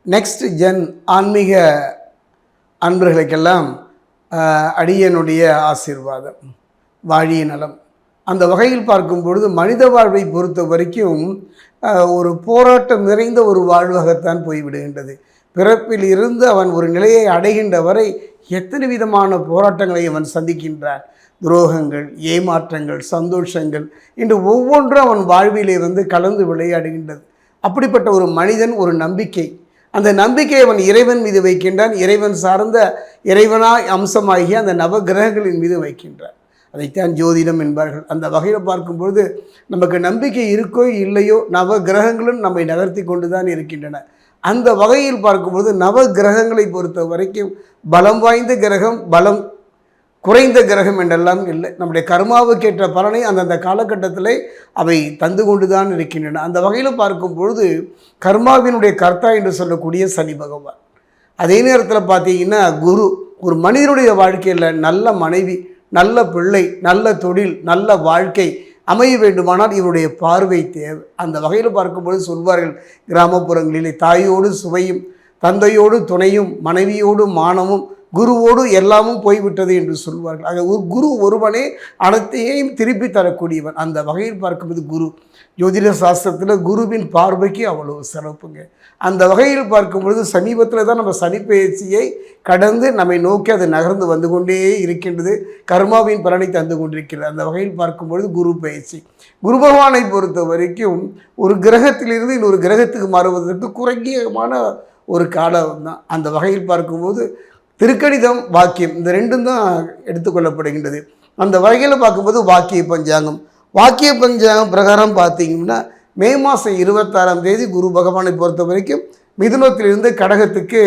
Next gen ஆன்மீக அன்பர்களுக்கெல்லாம் அடியனுடைய ஆசீர்வாதம், வாழிய நலம். அந்த வகையில் பார்க்கும் பொழுது மனித வாழ்வை பொறுத்த வரைக்கும் ஒரு போராட்டம் நிறைந்த ஒரு வாழ்வாகத்தான் போய்விடுகின்றது. பிறப்பில் இருந்து அவன் ஒரு நிலையை அடைகின்ற வரை எத்தனை விதமான போராட்டங்களை அவன் சந்திக்கின்றான். துரோகங்கள், ஏமாற்றங்கள், சந்தோஷங்கள் இன்று ஒவ்வொன்றும் அவன் வாழ்விலே கலந்து விளையாடுகின்றது. அப்படிப்பட்ட ஒரு மனிதன் ஒரு நம்பிக்கை, அந்த நம்பிக்கையை அவன் இறைவன் மீது வைக்கின்றான். இறைவன் சார்ந்த இறைவனாய் அம்சமாகிய அந்த நவகிரகங்களின் மீது வைக்கின்றான். அதைத்தான் ஜோதிடம் என்பார்கள். அந்த வகையில் பார்க்கும்பொழுது நமக்கு நம்பிக்கை இருக்கோ இல்லையோ நவகிரகங்களும் நம்மை நகர்த்தி கொண்டு தான் இருக்கின்றன. அந்த வகையில் பார்க்கும்பொழுது நவகிரகங்களை பொறுத்த வரைக்கும் பலம் வாய்ந்த கிரகம், பலம் குறைந்த கிரகம் என்றெல்லாம் இல்லை. நம்முடைய கர்மாவுக்கேற்ற பலனை அந்தந்த காலகட்டத்தில் அவை தந்து கொண்டு தான் இருக்கின்றன. அந்த வகையில் பார்க்கும் பொழுது கர்மாவினுடைய கர்த்தா என்று சொல்லக்கூடிய சனி பகவான். அதே நேரத்தில் பார்த்தீங்கன்னா குரு, ஒரு மனிதனுடைய வாழ்க்கையில் நல்ல மனைவி, நல்ல பிள்ளை, நல்ல தொழில், நல்ல வாழ்க்கை அமைய வேண்டுமானால் இவருடைய பார்வை தேவை. அந்த வகையில் பார்க்கும்பொழுது சொல்வார்கள், கிராமப்புறங்களிலே தாயோடு சுவையும், தந்தையோடு துணையும், மனைவியோடு மானமும், குருவோடு எல்லாமும் போய்விட்டது என்று சொல்வார்கள். ஆக ஒரு குரு ஒருவனே அனைத்தையும் திருப்பி தரக்கூடியவன். அந்த வகையில் பார்க்கும்போது குரு, ஜோதிட சாஸ்திரத்தில் குருவின் பார்வைக்கு அவ்வளவு சிறப்புங்க. அந்த வகையில் பார்க்கும்பொழுது சமீபத்தில் தான் நம்ம சனிப்பெயர்ச்சியை கடந்து நம்மை நோக்கி அது நகர்ந்து வந்து கொண்டே இருக்கின்றது. கர்மாவின் பலனை தந்து கொண்டிருக்கிறது. அந்த வகையில் பார்க்கும்பொழுது குரு பயிற்சி, குரு பகவானை பொறுத்த வரைக்கும் ஒரு கிரகத்திலிருந்து இன்னொரு கிரகத்துக்கு மாறுவதற்கு குறைஞ்சமான ஒரு காலம் தான். அந்த வகையில் பார்க்கும்போது திருக்கணிதம், வாக்கியம், இந்த ரெண்டும் தான் எடுத்துக்கொள்ளப்படுகின்றது. அந்த வகையில் பார்க்கும்போது வாக்கிய பஞ்சாங்கம், வாக்கிய பஞ்சாங்கம் பிரகாரம் பார்த்தீங்கன்னா மே மாதம் 26ஆம் தேதி குரு பகவானை பொறுத்த வரைக்கும் மிதுனத்திலிருந்து கடகத்துக்கு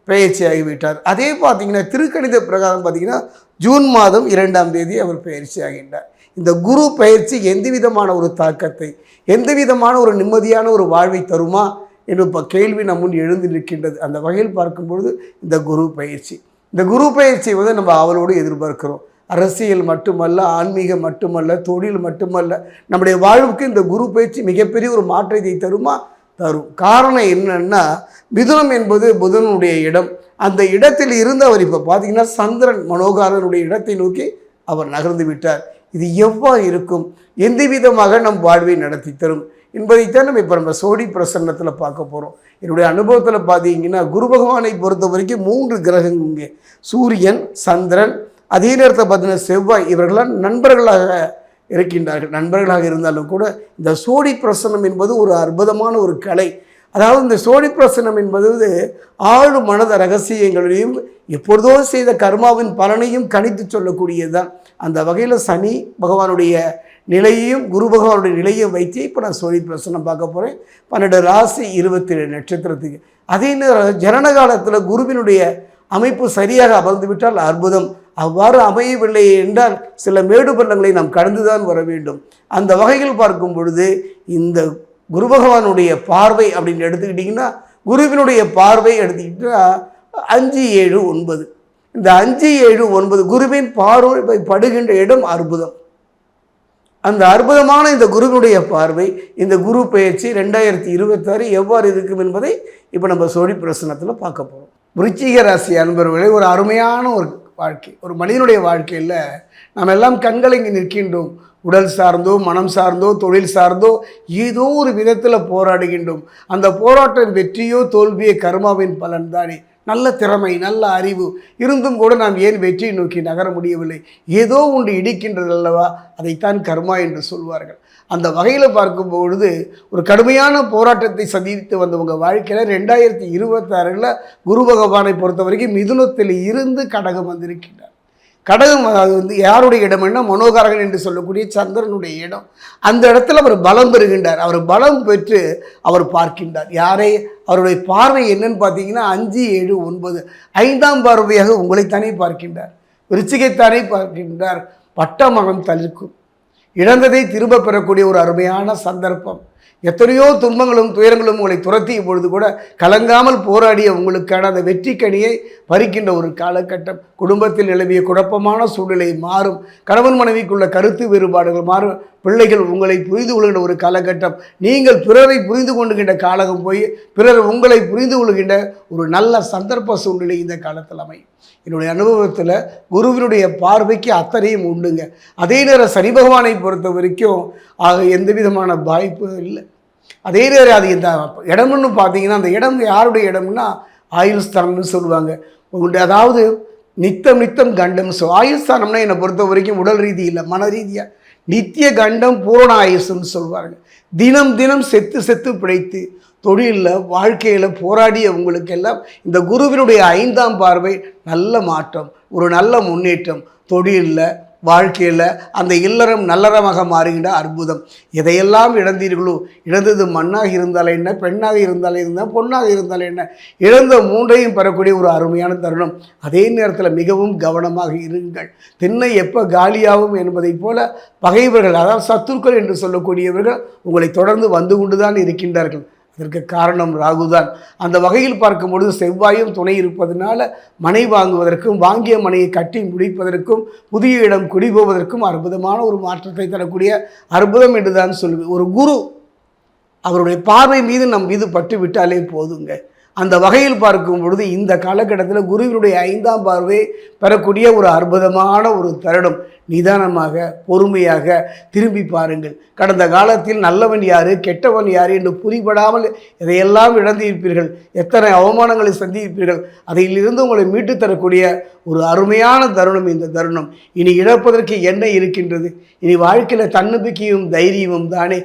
பெயர்ச்சி ஆகிவிட்டார். அதே பார்த்திங்கன்னா திருக்கணித பிரகாரம் பார்த்திங்கன்னா ஜூன் மாதம் 2ஆம் தேதி அவர் பெயர்ச்சி ஆகின்றார். இந்த குரு பயிற்சி எந்த விதமான ஒரு தாக்கத்தை, எந்த விதமான ஒரு நிம்மதியான ஒரு வாழ்வை தருமா என்று இப்போ கேள்வி நம் முன் எழுந்து நிற்கின்றது. அந்த வகையில் பார்க்கும்பொழுது இந்த குரு பயிற்சி, இந்த குரு பயிற்சியை நம்ம அவளோடு எதிர்பார்க்கிறோம். அரசியல் மட்டுமல்ல, ஆன்மீகம் மட்டுமல்ல, தொழில் மட்டுமல்ல, நம்முடைய வாழ்வுக்கு இந்த குரு பயிற்சி மிகப்பெரிய ஒரு மாற்றத்தை தருமா? தரும். காரணம் என்னன்னா, மிதுனம் என்பது புதனுடைய இடம். அந்த இடத்தில் இருந்து அவர் இப்போ பார்த்தீங்கன்னா சந்திரன் மனோகாரனுடைய இடத்தை நோக்கி அவர் நகர்ந்து விட்டார். இது எவ்வாறு இருக்கும், எந்த விதமாக நம் வாழ்வை நடத்தி தரும் என்பதைத்தான் நம்ம சோடி பிரசன்னத்தில் பார்க்க போகிறோம். என்னுடைய அனுபவத்தில் பார்த்தீங்கன்னா குரு பகவானை பொறுத்த வரைக்கும் 3 கிரகங்கள் இங்கே, சூரியன், சந்திரன், அதே நேரத்தில் பார்த்தீங்கன்னா செவ்வாய், இவர்களாம் நண்பர்களாக இருக்கின்றார்கள். நண்பர்களாக இருந்தாலும் கூட இந்த சோடி பிரசன்னம் என்பது ஒரு அற்புதமான ஒரு கலை. அதாவது இந்த சோடி பிரசன்னம் என்பது ஆழ் மனத ரகசியங்களையும் எப்பொழுதோ செய்த கர்மாவின் பலனையும் கணித்து சொல்லக்கூடியது தான். அந்த வகையில் சனி பகவானுடைய நிலையையும் குரு பகவானுடைய நிலையையும் வைத்து இப்போ நான் சோழி பிரசனம் பார்க்க போகிறேன். 12 ராசி 27 நட்சத்திரத்துக்கு. அதே நேரம் ஜனன காலத்தில் குருவினுடைய அமைப்பு சரியாக அமர்ந்து விட்டால் அற்புதம். அவ்வாறு அமையவில்லை என்றால் சில மேடு பள்ளங்களை நாம் கடந்துதான் வர வேண்டும். அந்த வகையில் பார்க்கும் பொழுது இந்த குரு பகவானுடைய பார்வை அப்படின்னு எடுத்துக்கிட்டிங்கன்னா, குருவினுடைய பார்வை எடுத்துக்கிட்டா 5, 7, 9, இந்த 5, 7, 9 குருவின் பார்வை படுகின்ற இடம் அற்புதம். அந்த அற்புதமான இந்த குருவினுடைய பார்வை, இந்த குரு பயிற்சி 2026 எவ்வாறு இருக்கும் என்பதை இப்போ நம்ம சோழி பிரசனத்தில் பார்க்க போகிறோம். விருச்சிக ராசி அன்பர்களே, ஒரு அருமையான ஒரு வாழ்க்கை, ஒரு மனிதனுடைய வாழ்க்கையில் நாம் எல்லாம் கண்கலங்கி நிற்கின்றோம். உடல் சார்ந்தோ, மனம் சார்ந்தோ, தொழில் சார்ந்தோ ஏதோ ஒரு விதத்தில் போராடுகின்றோம். அந்த போராட்டம் வெற்றியோ தோல்வியோ கர்மாவின் பலன் தானே. நல்ல திறமை, நல்ல அறிவு இருந்தும் கூட நாம் ஏன் வெற்றியை நோக்கி நகர முடியவில்லை? ஏதோ ஒன்று இடிக்கின்றது அல்லவா, அதைத்தான் கர்மா என்று சொல்வார்கள். அந்த வகையில் பார்க்கும்பொழுது ஒரு கடுமையான போராட்டத்தை சந்தித்து வந்தவங்க வாழ்க்கையில் 2026 குரு பகவானை பொறுத்த வரைக்கும் மிதுனத்தில் இருந்து கடகம் வந்திருக்கின்றார். கடகம் அது யாருடைய இடம்னா மனோகாரகன் என்று சொல்லக்கூடிய சந்திரனுடைய இடம். அந்த இடத்துல அவர் பலம் பெறுகின்றார். அவர் பலம் பெற்று அவர் பார்க்கின்றார். யாரை? அவருடைய பார்வை என்னன்னு பார்த்தீங்கன்னா 5, 7, 9 5ஆம் பார்வையாக உங்களைத்தானே பார்க்கின்றார். விருச்சிகைத்தானே பார்க்கின்றார். பட்ட மனம் தளிர்க்கும், இழந்ததை திரும்ப பெறக்கூடிய ஒரு அருமையான சந்தர்ப்பம். எத்தனையோ துன்பங்களும் துயரங்களும் உங்களை துரத்திய பொழுது கூட கலங்காமல் போராடிய உங்களுக்கான அந்த வெற்றி கனியை பறிக்கின்ற ஒரு காலகட்டம். குடும்பத்தில் நிலவிய குழப்பமான சூழ்நிலை மாறும். கணவன் மனைவிக்குள்ள கருத்து வேறுபாடுகள் மாறும். பிள்ளைகள் உங்களை புரிந்து கொள்கின்ற ஒரு காலகட்டம், நீங்கள் பிறரை புரிந்து கொண்டுகின்ற காலகம் போய் பிறர் உங்களை புரிந்து கொள்கின்ற ஒரு நல்ல சந்தர்ப்ப சூழ்நிலை இந்த காலத்தில் அமையும். என்னுடைய அனுபவத்தில் குருவினுடைய பார்வைக்கு அத்தனையும் உண்டுங்க. அதே நேரம் சனி பகவானை பொறுத்த வரைக்கும் எந்த விதமான வாய்ப்பு இல்லை. அதே நேரம் அது இந்த இடம்னு பார்த்தீங்கன்னா அந்த இடம் யாருடைய இடம்னா ஆயுள் ஸ்தானம்னு சொல்லுவாங்க. அதாவது நித்தம் கண்டம். ஆயுள் ஸ்தானம்னா என்னை பொறுத்த வரைக்கும் உடல் ரீதி இல்லை, மன ரீதியாக நித்திய கண்டம் பூரண ஆயுசுன்னு சொல்வாங்க. தினம் செத்து பிழைத்து தொழிலில் வாழ்க்கையில் போராடிய உங்களுக்கெல்லாம் இந்த குருவினுடைய 5ஆம் பார்வை நல்ல மாற்றம், ஒரு நல்ல முன்னேற்றம், தொழிலில் வாழ்க்கையில் அந்த இல்லறம் நல்லறமாக மாறுகின்ற அற்புதம். எதையெல்லாம் இழந்தீர்களோ, இழந்தது மண்ணாக இருந்தால் என்ன, பெண்ணாக இருந்தால் என்ன, பொண்ணாக இருந்தால் என்ன, இழந்த 3ஐயும் பெறக்கூடிய ஒரு அருமையான தருணம். அதே நேரத்தில் மிகவும் கவனமாக இருங்கள். திண்ணை எப்போ காலியாகும் என்பதைப் போல பகைவர்கள், அதாவது சத்துருக்கள் என்று சொல்லக்கூடியவர்கள் உங்களை தொடர்ந்து வந்து கொண்டுதான் இருக்கின்றார்கள். அதற்கு காரணம் ராகுதான். அந்த வகையில் பார்க்கும் பொழுது செவ்வாயும் துணை இருப்பதனால மனை வாங்குவதற்கும் வாங்கிய மனையை கட்டி முடிப்பதற்கும் புதிய இடம் குடிபோவதற்கும் அற்புதமான ஒரு மாற்றத்தை தரக்கூடிய அற்புதம் என்று தான் சொல்லுவேன். ஒரு குரு அவருடைய பார்வை மீது நம் மீது பட்டு விட்டாலே போதுங்க. அந்த வகையில் பார்க்கும் பொழுது இந்த காலகட்டத்தில் குருவினுடைய 5ஆம் பார்வை பெறக்கூடிய ஒரு அற்புதமான ஒரு தருணம். நிதானமாக பொறுமையாக திரும்பி பாருங்கள். கடந்த காலத்தில் நல்லவன் யார் கெட்டவன் யார் என்று புரிபடாமல் இதையெல்லாம் இழந்திருப்பீர்கள், எத்தனை அவமானங்களை சந்திப்பீர்கள். அதிலிருந்து உங்களை மீட்டு தரக்கூடிய ஒரு அருமையான தருணம் இந்த தருணம். இனி இழப்பதற்கு என்ன இருக்கின்றது? இனி வாழ்க்கையில் தன்னம்பிக்கையும் தைரியமும் தானே.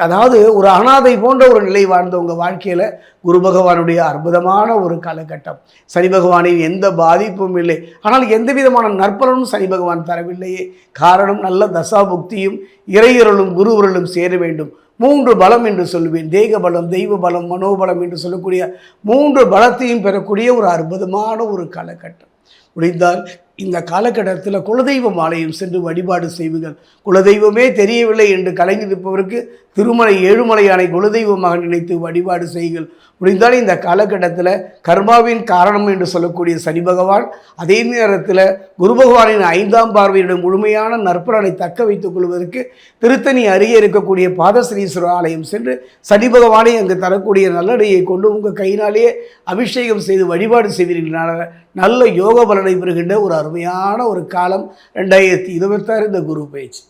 அதாவது ஒரு அனாதை போன்ற ஒரு நிலை வாழ்ந்த உங்கள் வாழ்க்கையில் குரு பகவானுடைய அற்புதமான ஒரு காலகட்டம். சனி பகவானின் எந்த பாதிப்பும் இல்லை, ஆனால் எந்த விதமான நற்பலனும் சனி பகவான் தரவில்லையே. காரணம் நல்ல தசாபுக்தியும் இறையருளும் குருவருளும் சேர வேண்டும். 3 பலம் என்று சொல்லுவேன். தேக பலம், தெய்வ பலம், மனோபலம் என்று சொல்லக்கூடிய 3 பலத்தையும் பெறக்கூடிய ஒரு அற்புதமான ஒரு காலகட்டம். முடிந்தால் இந்த காலகட்டத்தில் குலதெய்வம் ஆலயம் சென்று வழிபாடு செய்வீர்கள். குலதெய்வமே தெரியவில்லை என்று கலைஞரிப்பவருக்கு திருமலை ஏழுமலையானை குலதெய்வமாக நினைத்து வழிபாடு செய்யுங்கள். முடிந்தால் இந்த காலகட்டத்தில் கர்மாவின் காரணம் என்று சொல்லக்கூடிய சனி பகவான், அதே நேரத்தில் குரு பகவானின் 5ஆம் பார்வையுடன் முழுமையான நற்பலனை தக்க வைத்துக் கொள்வதற்கு திருத்தணி அருகே இருக்கக்கூடிய பாதஸ்ரீஸ்வரர் ஆலயம் சென்று சனி பகவானை அங்கு தரக்கூடிய நல்லடையை கொண்டு உங்கள் கையினாலேயே அபிஷேகம் செய்து வழிபாடு செய்வீர்கள். நல்ல யோக பலனை பெறுகின்ற ஒரு அருமையான ஒரு காலம் 2026 இந்த குரு பயிற்சி.